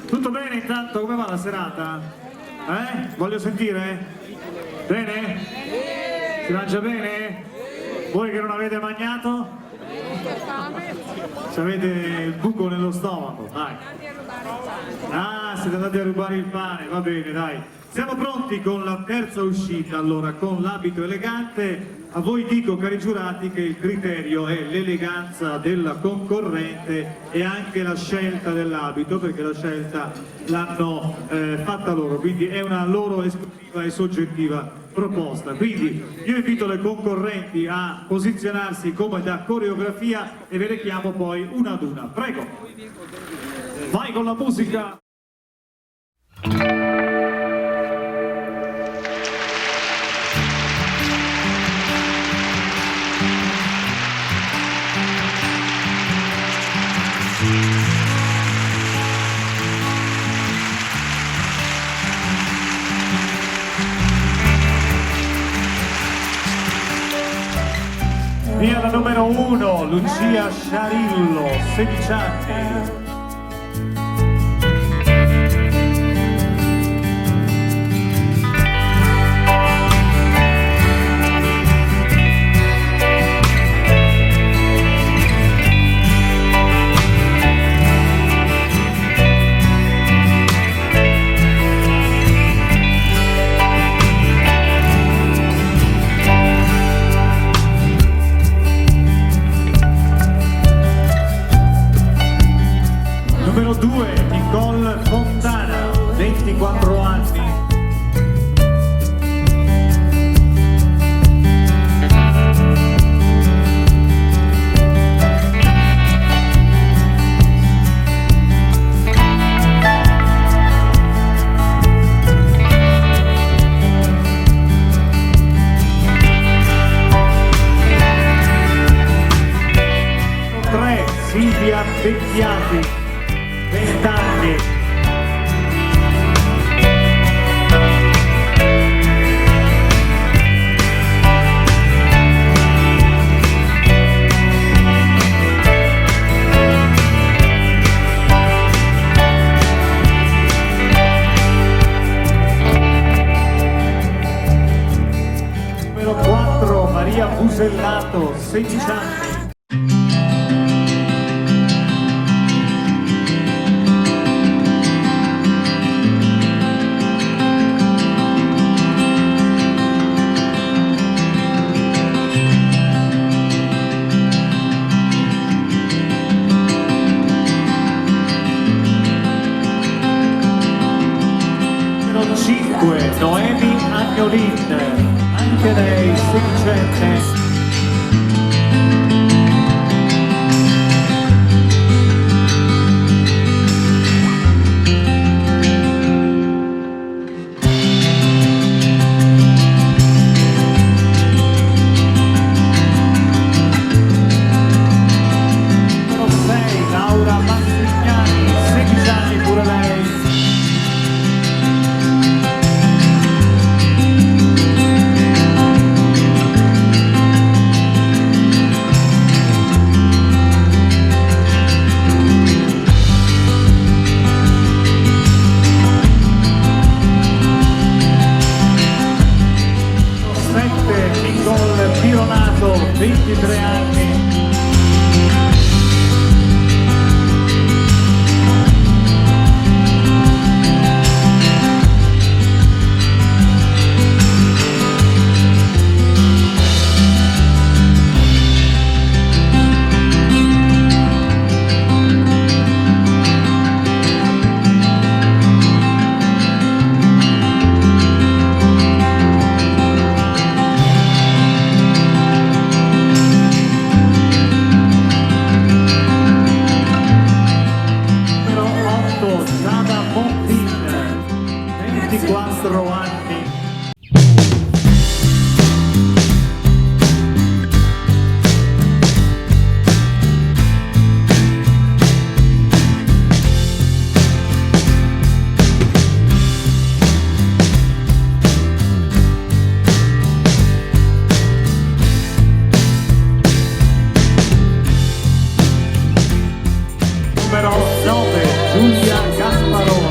Tutto bene intanto? Come va la serata? Voglio sentire? Bene? Si mangia bene? Voi che non avete mangiato? Se avete il buco nello stomaco, dai. Ah, siete andati a rubare il pane, va bene, dai. Siamo pronti con la terza uscita, allora, con l'abito elegante. A voi dico, cari giurati, che il criterio è l'eleganza della concorrente e anche la scelta dell'abito, perché la scelta l'hanno fatta loro, quindi è una loro esclusiva e soggettiva proposta. Quindi io invito le concorrenti a posizionarsi come da coreografia e ve le chiamo poi una ad una. Prego, vai con la musica! Via la numero 1, Lucia Sciarillo, 16 anni. Numero 2, Nicole Fontana, 24 anni. Numero 3, Silvia Vecchiati, 20 anni. Numero 4, Maria Busellato, 16 anni. Numero 5, Noemi Agnolin, anche lei 16enne. Numero 6, Laura Mastrignani, 16 anni pure lei. Nicole Pironato, 23 anni. Numero 8, Giada Montin, 24 anni. Numero 9, Giulia Gasparoni.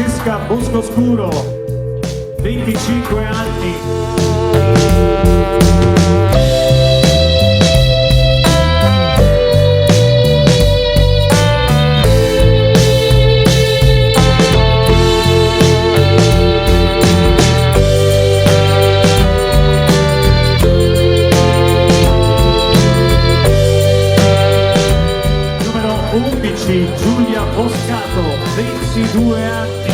Francesca Boscoscuro, 25 anni. Giulia Boscato, 22 anni.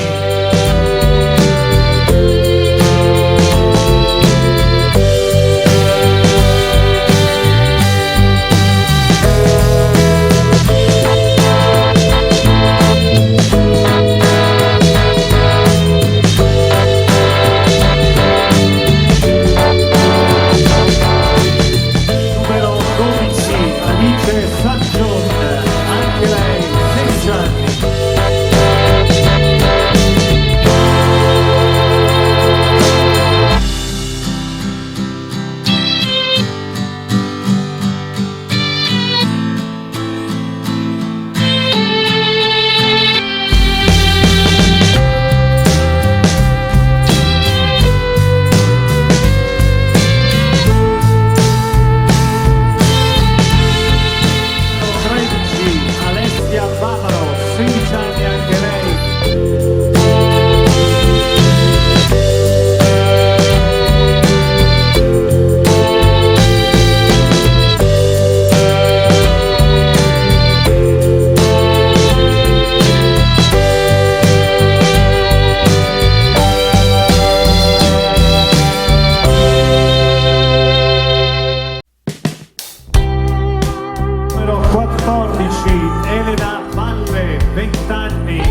Numero 12, Alice Saggion, anche lei 16 anni. Alessia Bavaro, 16 anni anche lei. Numero 14, Elena Valle, 20 anni.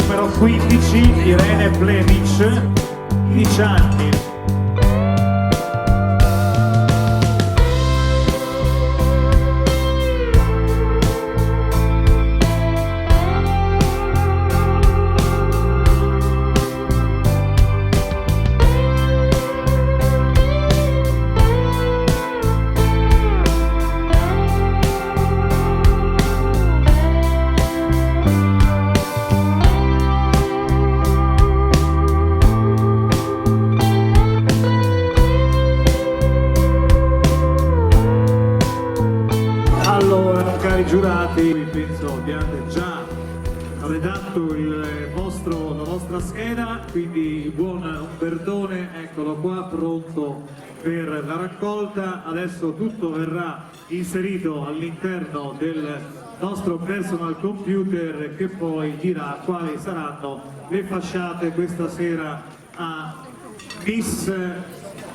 Numero 15, Irene Plemic, 15 anni. Allora, cari giurati, penso abbiate già redatto la vostra scheda, quindi il buon Umbertone, eccolo qua, pronto per la raccolta. Adesso tutto verrà inserito all'interno del nostro personal computer che poi dirà quali saranno le fasciate questa sera a Miss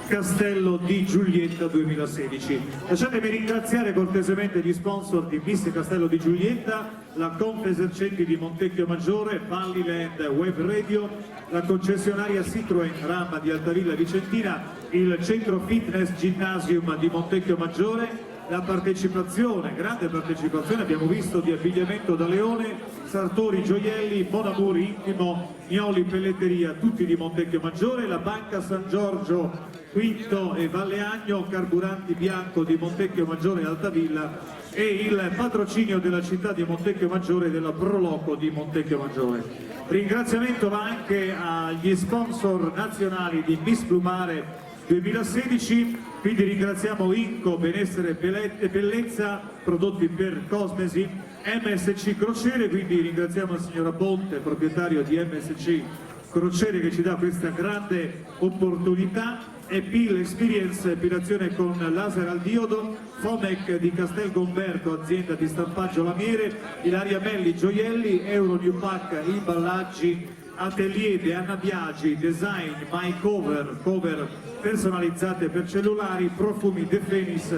Castello di Giulietta 2016. Lasciatemi ringraziare cortesemente gli sponsor di Miss Castello di Giulietta, la Confesercenti di Montecchio Maggiore, Valliland Web Radio, la concessionaria Citroën Ram di Altavilla Vicentina, il centro fitness Gymnasium di Montecchio Maggiore, la partecipazione, grande partecipazione, abbiamo visto, di Abbigliamento da Leone, Sartori Gioielli, Monamur Intimo, Mioli Pelletteria, tutti di Montecchio Maggiore, la Banca San Giorgio Quinto e Valle Agno, Carburanti Bianco di Montecchio Maggiore e Altavilla e il patrocinio della città di Montecchio Maggiore e della Proloco di Montecchio Maggiore. Ringraziamento va anche agli sponsor nazionali di Miss Plumare 2016, quindi ringraziamo Inco, Benessere e Bellezza, prodotti per cosmesi, MSC Crociere, quindi ringraziamo il signor Abbonte, proprietario di MSC Crociere, che ci dà questa grande opportunità, e PIL Experience, epilazione con laser al diodo, Fomec di Castel Gomberto, azienda di stampaggio lamiere, Ilaria Melli Gioielli, Euro New Pack Imballaggi, Atelier di Anna Biagi, Design, My Cover, cover personalizzate per cellulari, Profumi De Fenis,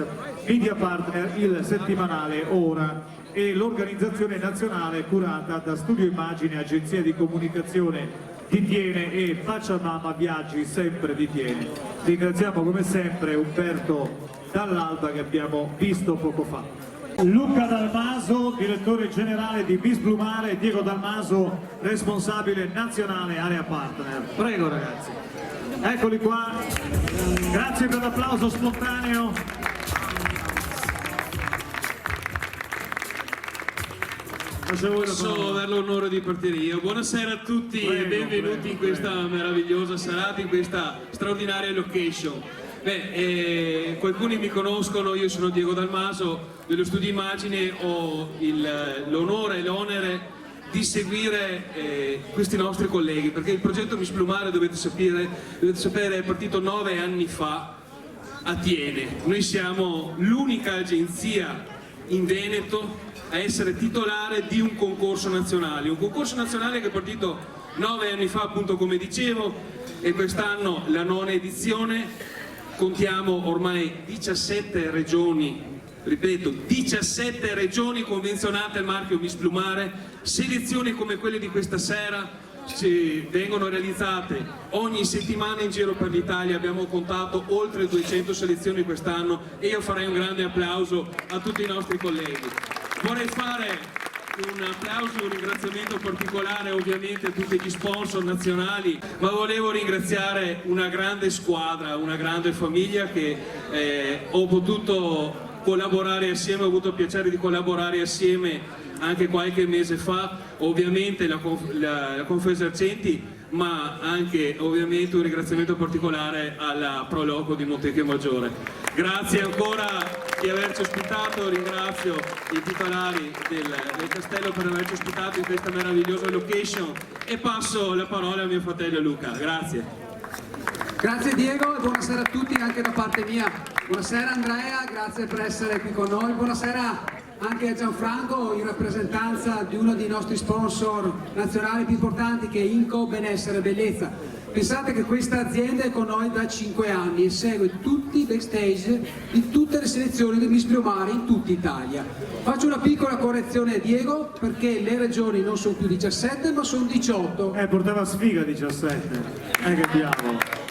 Media Partner, il settimanale Ora e l'organizzazione nazionale curata da Studio Immagine, agenzia di comunicazione di Tiene e Pachamama Viaggi sempre di Tiene. Ringraziamo come sempre Umberto Dall'Alba che abbiamo visto poco fa. Luca Dalmaso, direttore generale di Misblumare, e Diego Dalmaso, responsabile nazionale area partner. Prego ragazzi, eccoli qua, grazie per l'applauso spontaneo. Posso avere l'onore di partire io. Buonasera a tutti e benvenuti in questa meravigliosa serata, in questa straordinaria location. Qualcuno mi conoscono, io sono Diego Dalmaso dello Studio Immagine, ho l'onore e l'onere di seguire questi nostri colleghi, perché il progetto Misblumare, dovete sapere, è partito 9 anni fa a Tiene. Noi siamo l'unica agenzia in Veneto a essere titolare di un concorso nazionale che è partito 9 anni fa, appunto come dicevo, e quest'anno la 9ª edizione. Contiamo ormai 17 regioni, ripeto, 17 regioni convenzionate al marchio Misblumare. Selezioni come quelle di questa sera vengono realizzate ogni settimana in giro per l'Italia. Abbiamo contato oltre 200 selezioni quest'anno e io farei un grande applauso a tutti i nostri colleghi. Vorrei fare un applauso e un ringraziamento particolare ovviamente a tutti gli sponsor nazionali, ma volevo ringraziare una grande squadra, una grande famiglia che ho potuto collaborare assieme, ho avuto il piacere di collaborare assieme anche qualche mese fa, ovviamente la Confesercenti, ma anche ovviamente un ringraziamento particolare alla Proloco di Montecchio Maggiore. Grazie ancora di averci ospitato, ringrazio i titolari del castello per averci ospitato in questa meravigliosa location e passo la parola a mio fratello Luca. Grazie. Grazie Diego e buonasera a tutti anche da parte mia. Buonasera Andrea, grazie per essere qui con noi. Buonasera anche a Gianfranco in rappresentanza di uno dei nostri sponsor nazionali più importanti, che è Inco Benessere Bellezza. Pensate che questa azienda è con noi da 5 anni e segue tutti i backstage di tutte le selezioni di Misblumare in tutta Italia. Faccio una piccola correzione a Diego, perché le regioni non sono più 17 ma sono 18. Portava sfiga 17, che diavolo.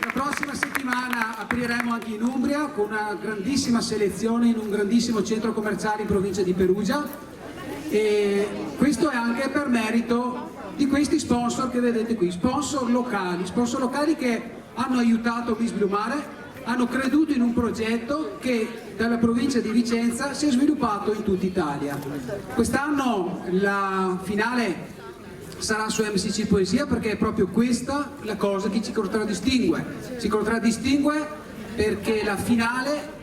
La prossima settimana apriremo anche in Umbria con una grandissima selezione in un grandissimo centro commerciale in provincia di Perugia, e questo è anche per merito di questi sponsor che vedete qui, sponsor locali che hanno aiutato Misblumare, hanno creduto in un progetto che dalla provincia di Vicenza si è sviluppato in tutta Italia. Quest'anno la finale sarà su MCC Poesia, perché è proprio questa la cosa che ci contraddistingue. Ci contraddistingue perché la finale,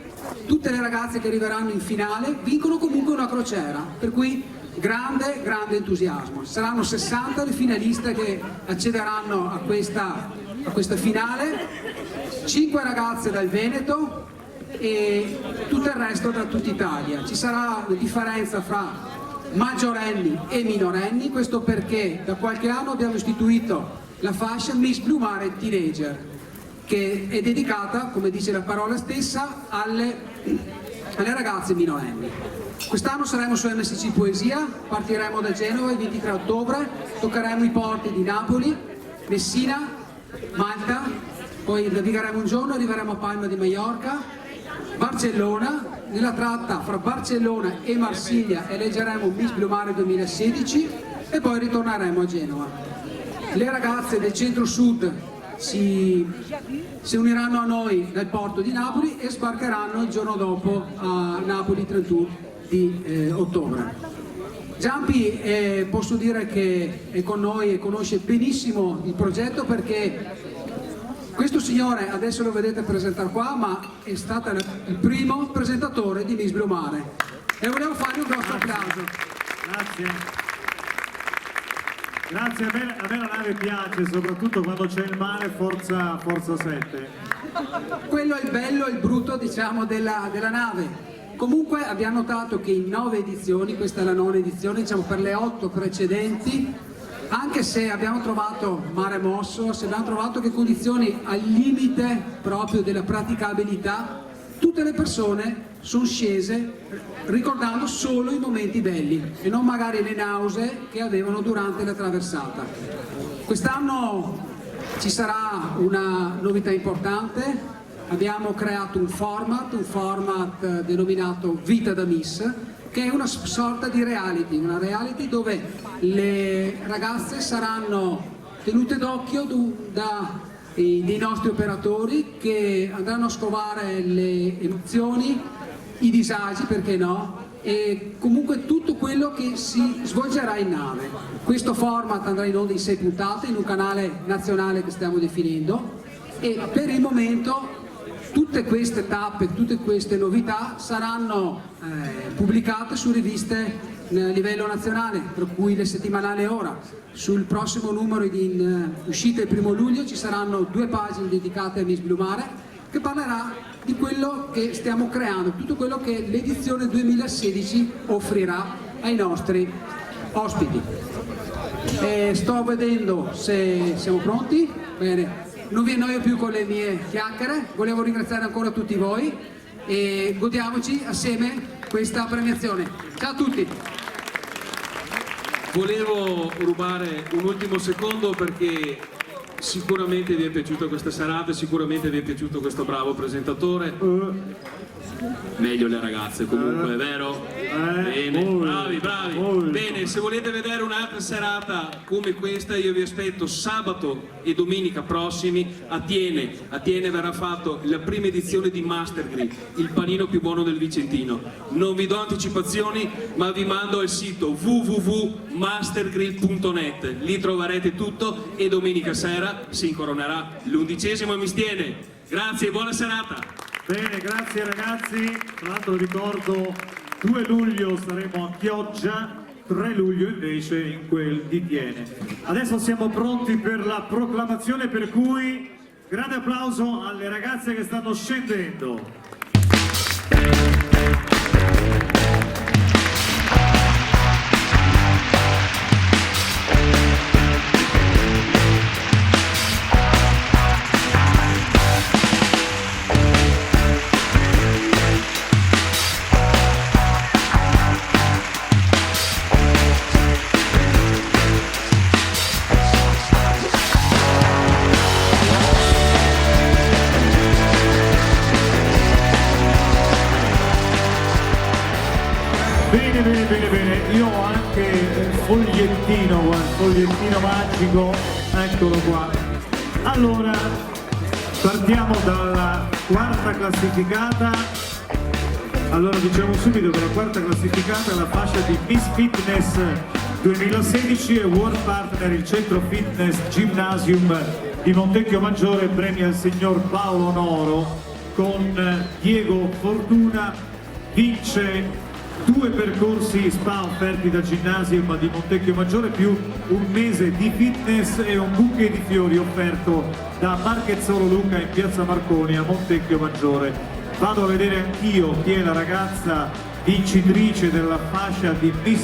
tutte le ragazze che arriveranno in finale vincono comunque una crociera, per cui grande entusiasmo. Saranno 60 le finaliste che accederanno a questa finale, 5 ragazze dal Veneto e tutto il resto da tutta Italia. Ci sarà una differenza fra maggiorenni e minorenni, questo perché da qualche anno abbiamo istituito la fascia Misblumare Teenager, che è dedicata, come dice la parola stessa, alle ragazze minorenni. Quest'anno saremo su MSC Poesia, partiremo da Genova il 23 ottobre, toccheremo i porti di Napoli, Messina, Malta, poi navigheremo un giorno, arriveremo a Palma di Mallorca, Barcellona. Nella tratta fra Barcellona e Marsiglia eleggeremo Misblumare 2016 e poi ritorneremo a Genova. Le ragazze del centro-sud si uniranno a noi dal porto di Napoli e sbarcheranno il giorno dopo a Napoli 31 di ottobre. Giampi posso dire che è con noi e conosce benissimo il progetto, perché questo signore, adesso lo vedete presentare qua, ma è stato il primo presentatore di Misblumare e volevo fargli un grosso applauso. Grazie. Grazie, a me la nave piace, soprattutto quando c'è il mare, forza 7. Quello è il bello e il brutto, diciamo, della nave. Comunque abbiamo notato che in 9 edizioni, questa è la 9ª edizione, diciamo per le 8 precedenti, anche se abbiamo trovato mare mosso, se abbiamo trovato che condizioni al limite proprio della praticabilità, tutte le persone sono scese ricordando solo i momenti belli e non magari le nausee che avevano durante la traversata. Quest'anno ci sarà una novità importante. Abbiamo creato un format denominato Vita da Miss, che è una sorta di reality, una reality dove le ragazze saranno tenute d'occhio dai nostri operatori, che andranno a scovare le emozioni, i disagi, perché no, e comunque tutto quello che si svolgerà in nave. Questo format andrà in onda in 6 puntate in un canale nazionale che stiamo definendo, e per il momento tutte queste tappe, tutte queste novità saranno pubblicate su riviste a livello nazionale, per cui le settimanali Ora. Sul prossimo numero in uscita il 1° luglio ci saranno 2 pagine dedicate a Miss Blue Mare, che parlerà di quello che stiamo creando, tutto quello che l'edizione 2016 offrirà ai nostri ospiti. Sto vedendo se siamo pronti. Bene. Non vi annoio più con le mie chiacchiere, volevo ringraziare ancora tutti voi e godiamoci assieme questa premiazione. Ciao a tutti! Volevo rubare un ultimo secondo perché sicuramente vi è piaciuta questa serata, sicuramente vi è piaciuto questo bravo presentatore. Meglio le ragazze comunque, vero? Bene, bravi. Bene, se volete vedere un'altra serata come questa, io vi aspetto sabato e domenica prossimi a Tiene verrà fatto la prima edizione di Master Grill, il panino più buono del Vicentino. Non vi do anticipazioni, ma vi mando al sito www.mastergrill.net, lì troverete tutto e domenica sera si incoronerà l'11° Miss Tiene. Grazie e buona serata! Bene, grazie ragazzi. Tra l'altro ricordo 2 luglio saremo a Chioggia, 3 luglio invece in quel di Tiene. Adesso siamo pronti per la proclamazione, per cui grande applauso alle ragazze che stanno scendendo. Bene, io ho anche il fogliettino magico, eccolo qua. Allora, partiamo dalla quarta classificata. Allora diciamo subito che la quarta classificata è la fascia di Miss Fitness 2016 e World Partner, il centro fitness Gymnasium di Montecchio Maggiore, premia il signor Paolo Noro con Diego Fortuna, vince 2 percorsi spa offerti da Gymnasium di Montecchio Maggiore più un mese di fitness e un bouquet di fiori offerto da Marchezzolo Luca in piazza Marconi a Montecchio Maggiore. Vado a vedere anch'io chi è la ragazza vincitrice della fascia di Miss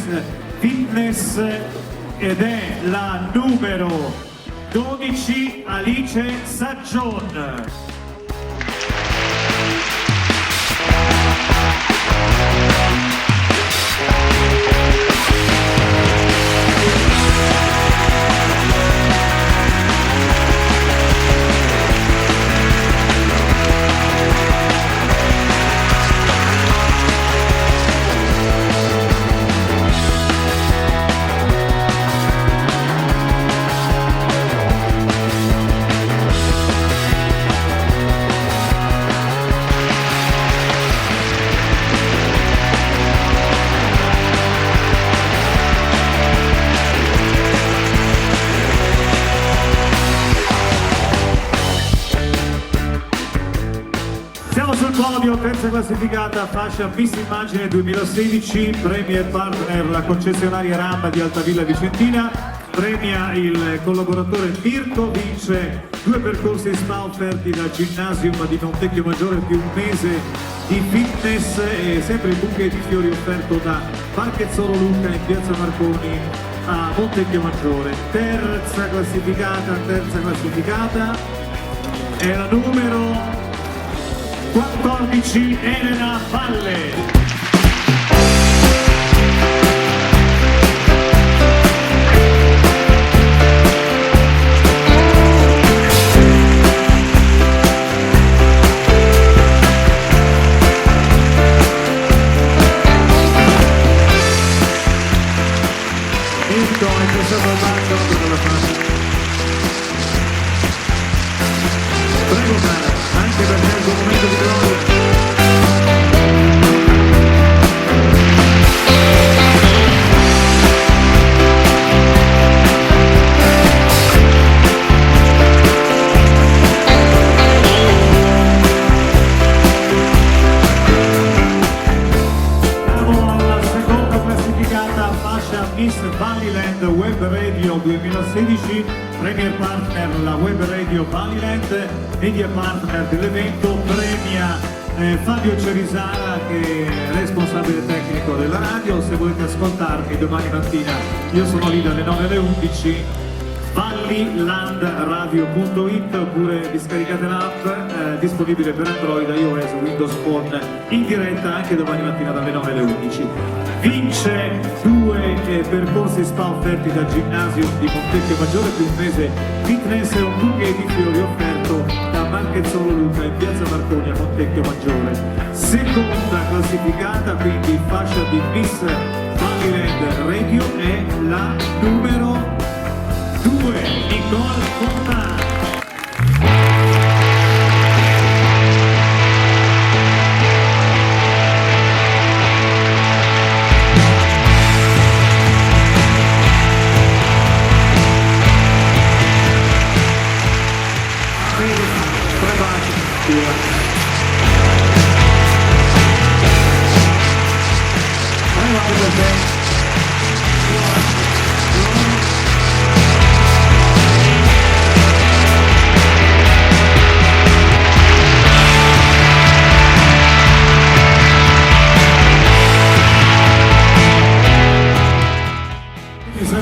Fitness ed è la numero 12 Alice Saggion. Podio, terza classificata, fascia Miss Immagine 2016, premia e partner la concessionaria RAM di Altavilla Vicentina, premia il collaboratore Mirko, vince 2 percorsi spa offerti da Gymnasium di Montecchio Maggiore più un mese di fitness e sempre il bouquet di fiori offerto da Marchezzolo Luca in piazza Marconi a Montecchio Maggiore. Terza classificata è la numero 14 Elena Palla. Stelle. Mirko è passato al banco per la fase. Prego cara, anche per te è un momento di gloria. Miss Valleyland Web Radio 2016, Premier Partner la Web Radio Valleyland, Media Partner dell'evento, premia Fabio Cerisara che è responsabile tecnico della radio. Se volete ascoltarmi domani mattina io sono lì dalle 9 alle 11, valleylandradio.it, oppure vi scaricate l'app disponibile per Android, iOS, Windows Phone, in diretta anche domani mattina dalle 9 alle 11. Vince 2 percorsi spa offerti dal Ginnasio di Montecchio Maggiore più un mese fitness e un bouquet di fiori offerto da Marchezzolo Luca in piazza Marconi a Montecchio Maggiore. Seconda classificata, quindi fascia di Miss Valleyland Radio, è la numero 2, Nicole Fontana.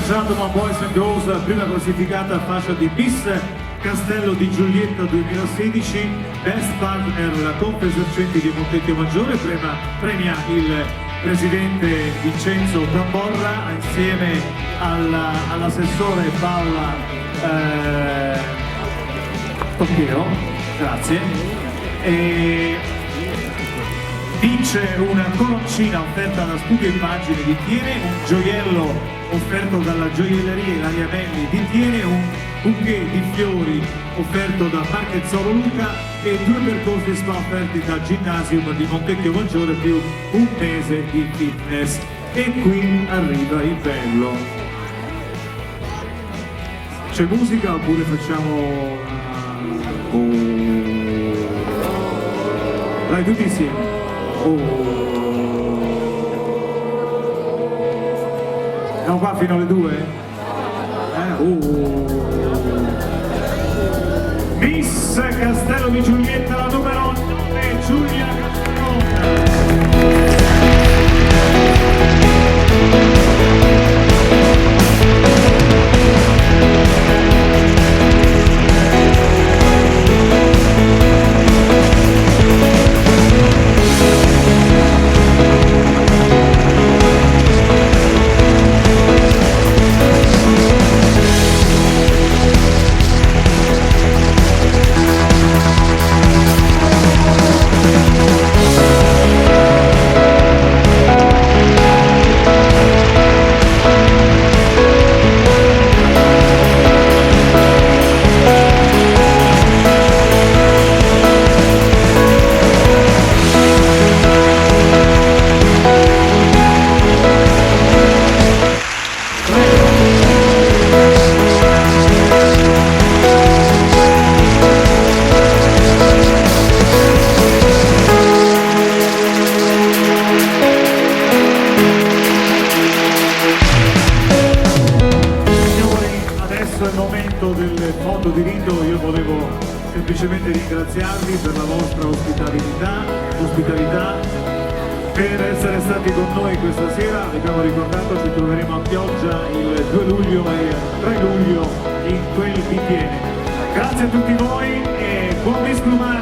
Gentlemen, boys and girls, prima classificata fascia di Miss Castello di Giulietta 2016, Best Partner la Confesercenti di Montecchio Maggiore, premia il presidente Vincenzo Camborra insieme all'assessore Paola Tocchero, grazie. E vince una coroncina offerta da Studio Immagini di Tiene, un gioiello offerto dalla gioielleria Ilaria Melli di Tiene, un bouquet di fiori offerto da Marchezzolo Luca e 2 percorsi spa offerti dal Ginnasium di Montecchio Maggiore più un mese di fitness. E qui arriva il bello. C'è musica oppure facciamo... Dai, tutti insieme. Siamo qua fino alle 2? Miss Castello di Giulietta, la numero 9, Giulia Castellone. Del fondo di rito, io volevo semplicemente ringraziarvi per la vostra ospitalità, per essere stati con noi questa sera. Abbiamo ricordato, ci troveremo a Pioggia il 2 luglio e il 3 luglio in quel di Tiene. Grazie a tutti voi e buon Miss Plumari!